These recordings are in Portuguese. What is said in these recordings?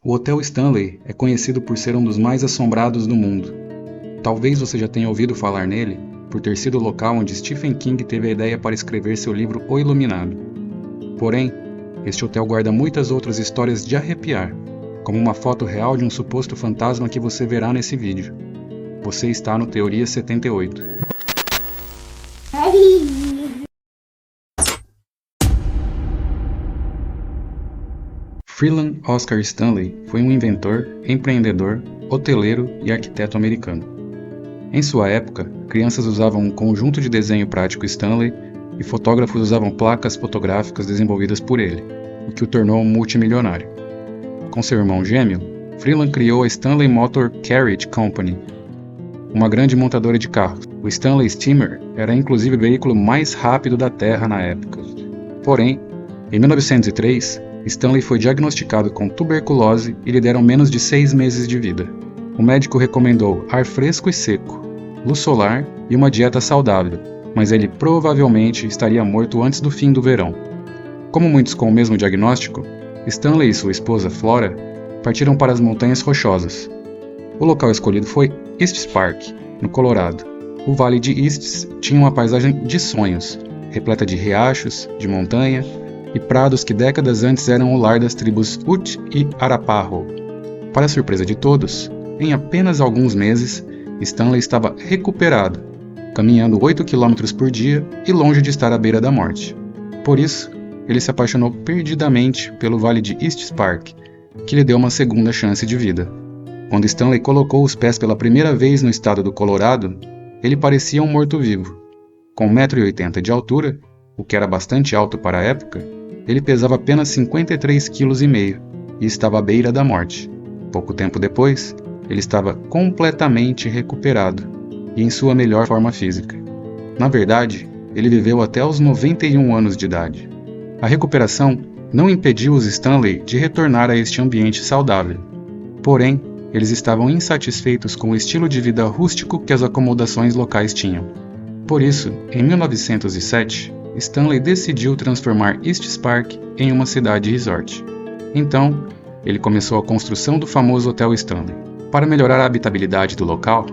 O Hotel Stanley é conhecido por ser um dos mais assombrados do mundo. Talvez você já tenha ouvido falar nele, por ter sido o local onde Stephen King teve a ideia para escrever seu livro O Iluminado. Porém, este hotel guarda muitas outras histórias de arrepiar, como uma foto real de um suposto fantasma que você verá nesse vídeo. Você está no Teoria 78. Freeland Oscar Stanley foi um inventor, empreendedor, hoteleiro e arquiteto americano. Em sua época, crianças usavam um conjunto de desenho prático Stanley e fotógrafos usavam placas fotográficas desenvolvidas por ele, o que o tornou um multimilionário. Com seu irmão gêmeo, Freeland criou a Stanley Motor Carriage Company, uma grande montadora de carros. O Stanley Steamer era inclusive o veículo mais rápido da Terra na época. Porém, em 1903, Stanley foi diagnosticado com tuberculose e lhe deram menos de 6 meses de vida. O médico recomendou ar fresco e seco, luz solar e uma dieta saudável, mas ele provavelmente estaria morto antes do fim do verão. Como muitos com o mesmo diagnóstico, Stanley e sua esposa Flora partiram para as Montanhas Rochosas. O local escolhido foi Estes Park, no Colorado. O Vale de Estes tinha uma paisagem de sonhos, repleta de riachos, de montanha e prados que décadas antes eram o lar das tribos Ute e Arapaho. Para a surpresa de todos, em apenas alguns meses, Stanley estava recuperado, caminhando 8 km por dia e longe de estar à beira da morte. Por isso, ele se apaixonou perdidamente pelo Vale de Estes Park, que lhe deu uma segunda chance de vida. Quando Stanley colocou os pés pela primeira vez no estado do Colorado, ele parecia um morto-vivo. Com 1,80 m de altura, o que era bastante alto para a época, ele pesava apenas 53,5 kg e estava à beira da morte. Pouco tempo depois, ele estava completamente recuperado e em sua melhor forma física. Na verdade, ele viveu até os 91 anos de idade. A recuperação não impediu os Stanley de retornar a este ambiente saudável. Porém, eles estavam insatisfeitos com o estilo de vida rústico que as acomodações locais tinham. Por isso, em 1907, Stanley decidiu transformar Estes Park em uma cidade resort. Então, ele começou a construção do famoso Hotel Stanley. Para melhorar a habitabilidade do local,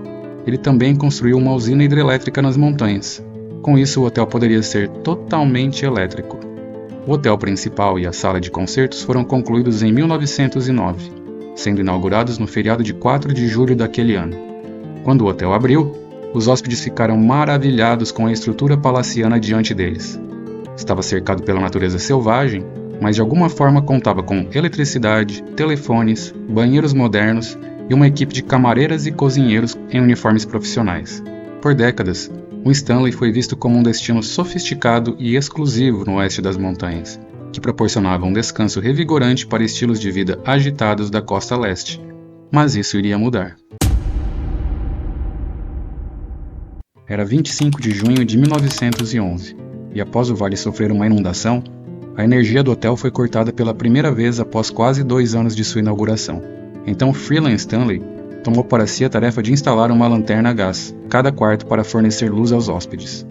ele também construiu uma usina hidrelétrica nas montanhas. Com isso, o hotel poderia ser totalmente elétrico. O hotel principal e a sala de concertos foram concluídos em 1909, sendo inaugurados no feriado de 4 de julho daquele ano. Quando o hotel abriu, os hóspedes ficaram maravilhados com a estrutura palaciana diante deles. Estava cercado pela natureza selvagem, mas de alguma forma contava com eletricidade, telefones, banheiros modernos e uma equipe de camareiras e cozinheiros em uniformes profissionais. Por décadas, o Stanley foi visto como um destino sofisticado e exclusivo no oeste das montanhas, que proporcionava um descanso revigorante para estilos de vida agitados da costa leste. Mas isso iria mudar. Era 25 de junho de 1911, e após o vale sofrer uma inundação, a energia do hotel foi cortada pela primeira vez após quase 2 anos de sua inauguração. Então Freeland Stanley tomou para si a tarefa de instalar uma lanterna a gás, cada quarto para fornecer luz aos hóspedes.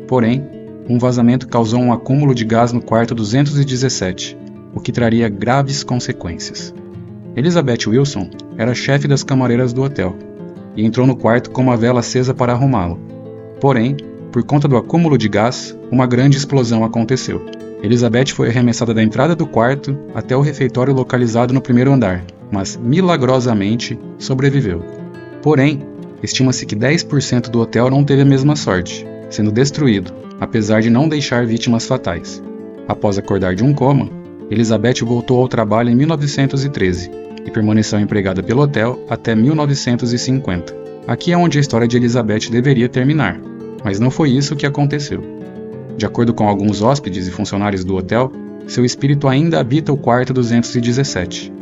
Porém, um vazamento causou um acúmulo de gás no quarto 217, o que traria graves consequências. Elizabeth Wilson era chefe das camareiras do hotel, e entrou no quarto com uma vela acesa para arrumá-lo. Porém, por conta do acúmulo de gás, uma grande explosão aconteceu. Elizabeth foi arremessada da entrada do quarto até o refeitório localizado no primeiro andar, mas milagrosamente sobreviveu. Porém, estima-se que 10% do hotel não teve a mesma sorte, sendo destruído, apesar de não deixar vítimas fatais. Após acordar de um coma, Elizabeth voltou ao trabalho em 1913 e permaneceu empregada pelo hotel até 1950. Aqui é onde a história de Elizabeth deveria terminar, mas não foi isso que aconteceu. De acordo com alguns hóspedes e funcionários do hotel, seu espírito ainda habita o quarto 217.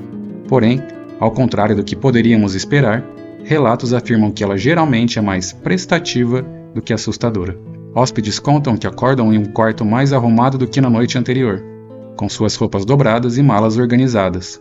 Porém, ao contrário do que poderíamos esperar, relatos afirmam que ela geralmente é mais prestativa do que assustadora. Hóspedes contam que acordam em um quarto mais arrumado do que na noite anterior, com suas roupas dobradas e malas organizadas.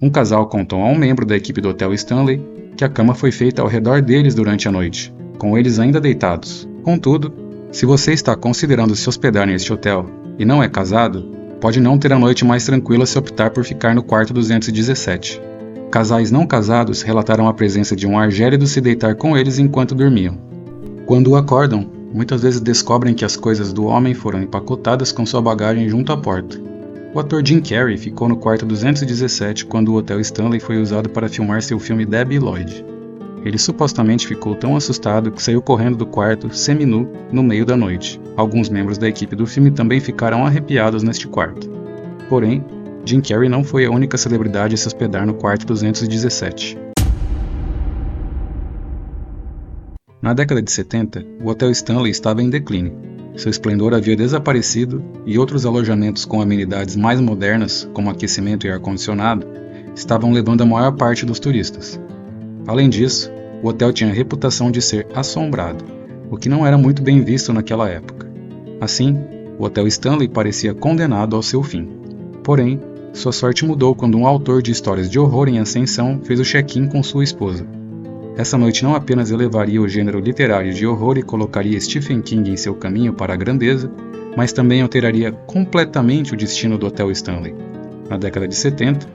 Um casal contou a um membro da equipe do Hotel Stanley que a cama foi feita ao redor deles durante a noite, com eles ainda deitados. Contudo, se você está considerando se hospedar neste hotel e não é casado, pode não ter a noite mais tranquila se optar por ficar no quarto 217. Casais não casados relataram a presença de um ar gélido se deitar com eles enquanto dormiam. Quando acordam, muitas vezes descobrem que as coisas do homem foram empacotadas com sua bagagem junto à porta. O ator Jim Carrey ficou no quarto 217 quando o Hotel Stanley foi usado para filmar seu filme Debbie Lloyd. Ele supostamente ficou tão assustado que saiu correndo do quarto, seminu, no meio da noite. Alguns membros da equipe do filme também ficaram arrepiados neste quarto. Porém, Jim Carrey não foi a única celebridade a se hospedar no quarto 217. Na década de 70, o Hotel Stanley estava em declínio. Seu esplendor havia desaparecido e outros alojamentos com amenidades mais modernas, como aquecimento e ar-condicionado, estavam levando a maior parte dos turistas. Além disso, o hotel tinha a reputação de ser assombrado, o que não era muito bem visto naquela época. Assim, o Hotel Stanley parecia condenado ao seu fim. Porém, sua sorte mudou quando um autor de histórias de horror em ascensão fez o check-in com sua esposa. Essa noite não apenas elevaria o gênero literário de horror e colocaria Stephen King em seu caminho para a grandeza, mas também alteraria completamente o destino do Hotel Stanley. Na década de 70,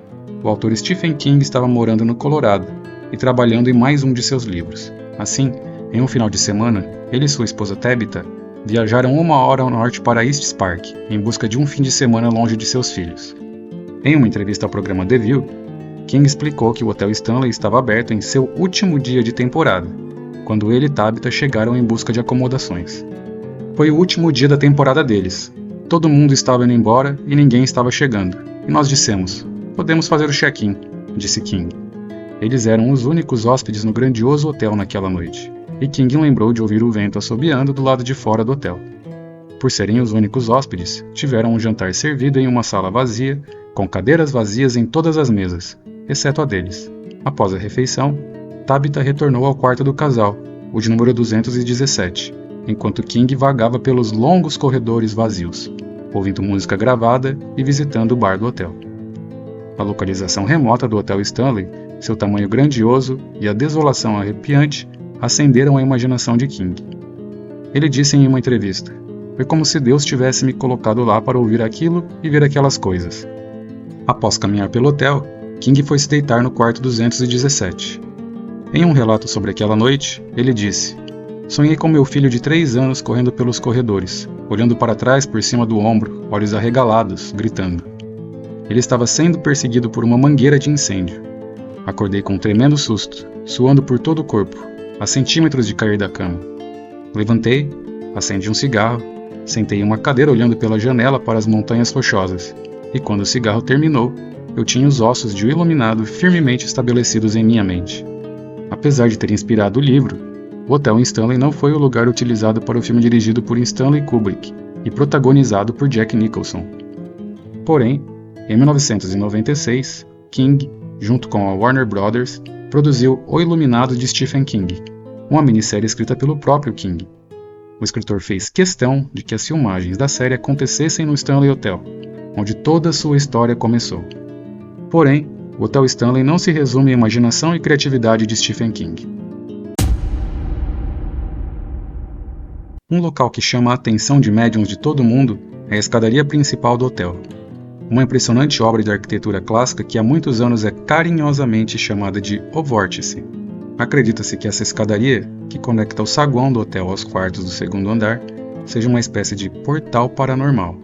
o autor Stephen King estava morando no Colorado e trabalhando em mais um de seus livros. Assim, em um final de semana, ele e sua esposa Tabitha viajaram 1 hora ao norte para Estes Park, em busca de um fim de semana longe de seus filhos. Em uma entrevista ao programa The View, King explicou que o Hotel Stanley estava aberto em seu último dia de temporada, quando ele e Tabitha chegaram em busca de acomodações. Foi o último dia da temporada deles. Todo mundo estava indo embora e ninguém estava chegando. E nós dissemos, podemos fazer o check-in, disse King. Eles eram os únicos hóspedes no grandioso hotel naquela noite, e King lembrou de ouvir o vento assobiando do lado de fora do hotel. Por serem os únicos hóspedes, tiveram um jantar servido em uma sala vazia, com cadeiras vazias em todas as mesas, exceto a deles. Após a refeição, Tabitha retornou ao quarto do casal, o de número 217, enquanto King vagava pelos longos corredores vazios, ouvindo música gravada e visitando o bar do hotel. A localização remota do Hotel Stanley, seu tamanho grandioso e a desolação arrepiante acenderam a imaginação de King. Ele disse em uma entrevista, foi como se Deus tivesse me colocado lá para ouvir aquilo e ver aquelas coisas. Após caminhar pelo hotel, King foi se deitar no quarto 217. Em um relato sobre aquela noite, ele disse, sonhei com meu filho de 3 anos correndo pelos corredores, olhando para trás por cima do ombro, olhos arregalados, gritando. Ele estava sendo perseguido por uma mangueira de incêndio. Acordei com um tremendo susto, suando por todo o corpo, a centímetros de cair da cama. Levantei, acendi um cigarro, sentei em uma cadeira olhando pela janela para as montanhas rochosas, e quando o cigarro terminou, eu tinha os ossos de um iluminado firmemente estabelecidos em minha mente. Apesar de ter inspirado o livro, o Hotel Stanley não foi o lugar utilizado para o filme dirigido por Stanley Kubrick e protagonizado por Jack Nicholson. Porém, em 1996, King, junto com a Warner Brothers, produziu O Iluminado de Stephen King, uma minissérie escrita pelo próprio King. O escritor fez questão de que as filmagens da série acontecessem no Stanley Hotel, onde toda a sua história começou. Porém, o Hotel Stanley não se resume à imaginação e criatividade de Stephen King. Um local que chama a atenção de médiums de todo o mundo é a escadaria principal do hotel. Uma impressionante obra de arquitetura clássica que há muitos anos é carinhosamente chamada de O Vórtice. Acredita-se que essa escadaria, que conecta o saguão do hotel aos quartos do 2º andar, seja uma espécie de portal paranormal,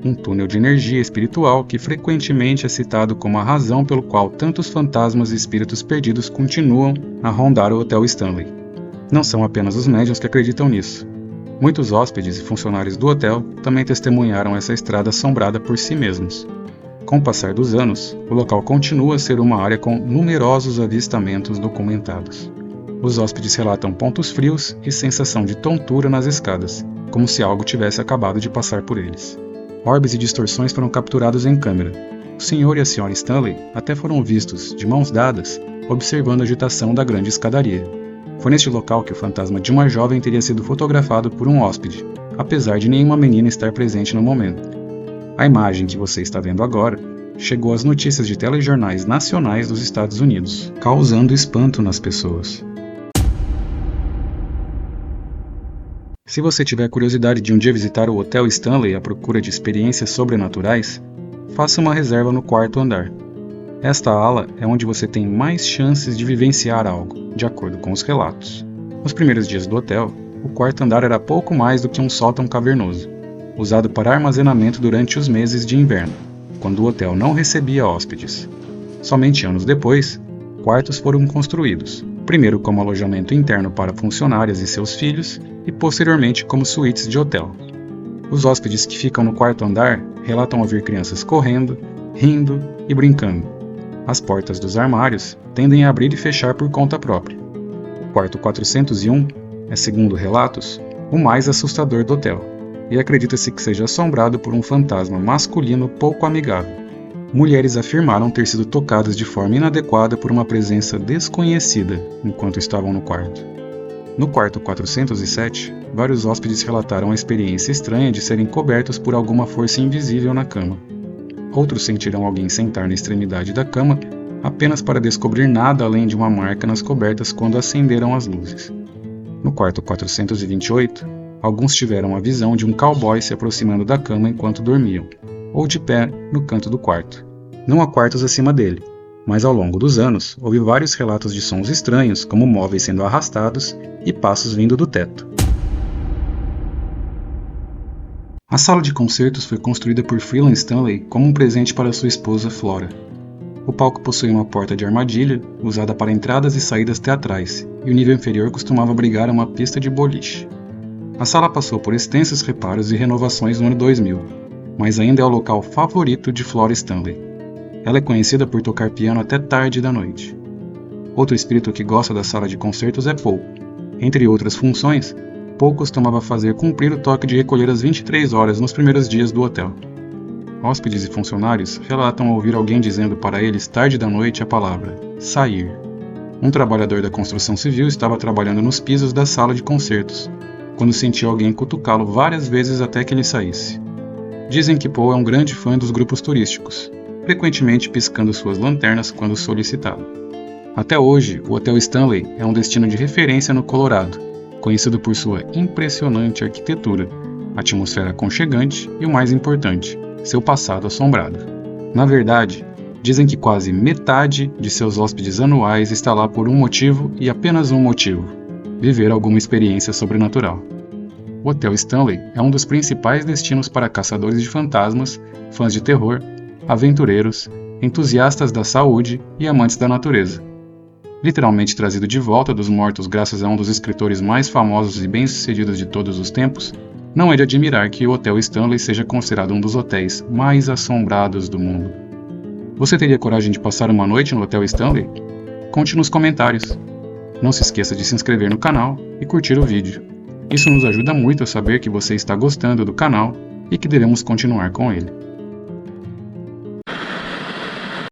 um túnel de energia espiritual que frequentemente é citado como a razão pelo qual tantos fantasmas e espíritos perdidos continuam a rondar o Hotel Stanley. Não são apenas os médiuns que acreditam nisso. Muitos hóspedes e funcionários do hotel também testemunharam essa estrada assombrada por si mesmos. Com o passar dos anos, o local continua a ser uma área com numerosos avistamentos documentados. Os hóspedes relatam pontos frios e sensação de tontura nas escadas, como se algo tivesse acabado de passar por eles. Orbes e distorções foram capturados em câmera. O Sr. e a Sra. Stanley até foram vistos, de mãos dadas, observando a agitação da grande escadaria. Foi neste local que o fantasma de uma jovem teria sido fotografado por um hóspede, apesar de nenhuma menina estar presente no momento. A imagem que você está vendo agora chegou às notícias de telejornais nacionais dos Estados Unidos, causando espanto nas pessoas. Se você tiver curiosidade de um dia visitar o Hotel Stanley à procura de experiências sobrenaturais, faça uma reserva no 4º andar. Esta ala é onde você tem mais chances de vivenciar algo, de acordo com os relatos. Nos primeiros dias do hotel, o quarto andar era pouco mais do que um sótão cavernoso, usado para armazenamento durante os meses de inverno, quando o hotel não recebia hóspedes. Somente anos depois, quartos foram construídos, primeiro como alojamento interno para funcionárias e seus filhos, e posteriormente como suítes de hotel. Os hóspedes que ficam no quarto andar relatam ouvir crianças correndo, rindo e brincando. As portas dos armários tendem a abrir e fechar por conta própria. O quarto 401 é, segundo relatos, o mais assustador do hotel, e acredita-se que seja assombrado por um fantasma masculino pouco amigável. Mulheres afirmaram ter sido tocadas de forma inadequada por uma presença desconhecida enquanto estavam no quarto. No quarto 407, vários hóspedes relataram a experiência estranha de serem cobertos por alguma força invisível na cama. Outros sentiram alguém sentar na extremidade da cama apenas para descobrir nada além de uma marca nas cobertas quando acenderam as luzes. No quarto 428, alguns tiveram a visão de um cowboy se aproximando da cama enquanto dormiam, ou de pé no canto do quarto. Não há quartos acima dele, mas ao longo dos anos houve vários relatos de sons estranhos, como móveis sendo arrastados e passos vindo do teto. A sala de concertos foi construída por Freeland Stanley como um presente para sua esposa Flora. O palco possui uma porta de armadilha, usada para entradas e saídas teatrais, e o nível inferior costumava abrigar uma pista de boliche. A sala passou por extensos reparos e renovações no ano 2000, mas ainda é o local favorito de Flora Stanley. Ela é conhecida por tocar piano até tarde da noite. Outro espírito que gosta da sala de concertos é Paul. Entre outras funções, Paul costumava fazer cumprir o toque de recolher às 23 horas nos primeiros dias do hotel. Hóspedes e funcionários relatam ouvir alguém dizendo para eles tarde da noite a palavra sair. Um trabalhador da construção civil estava trabalhando nos pisos da sala de concertos, quando sentiu alguém cutucá-lo várias vezes até que ele saísse. Dizem que Paul é um grande fã dos grupos turísticos, frequentemente piscando suas lanternas quando solicitado. Até hoje, o Hotel Stanley é um destino de referência no Colorado, conhecido por sua impressionante arquitetura, atmosfera aconchegante e, o mais importante, seu passado assombrado. Na verdade, dizem que quase metade de seus hóspedes anuais está lá por um motivo e apenas um motivo: viver alguma experiência sobrenatural. O Hotel Stanley é um dos principais destinos para caçadores de fantasmas, fãs de terror, aventureiros, entusiastas da saúde e amantes da natureza. Literalmente trazido de volta dos mortos graças a um dos escritores mais famosos e bem-sucedidos de todos os tempos, não é de admirar que o Hotel Stanley seja considerado um dos hotéis mais assombrados do mundo. Você teria coragem de passar uma noite no Hotel Stanley? Conte nos comentários. Não se esqueça de se inscrever no canal e curtir o vídeo. Isso nos ajuda muito a saber que você está gostando do canal e que devemos continuar com ele.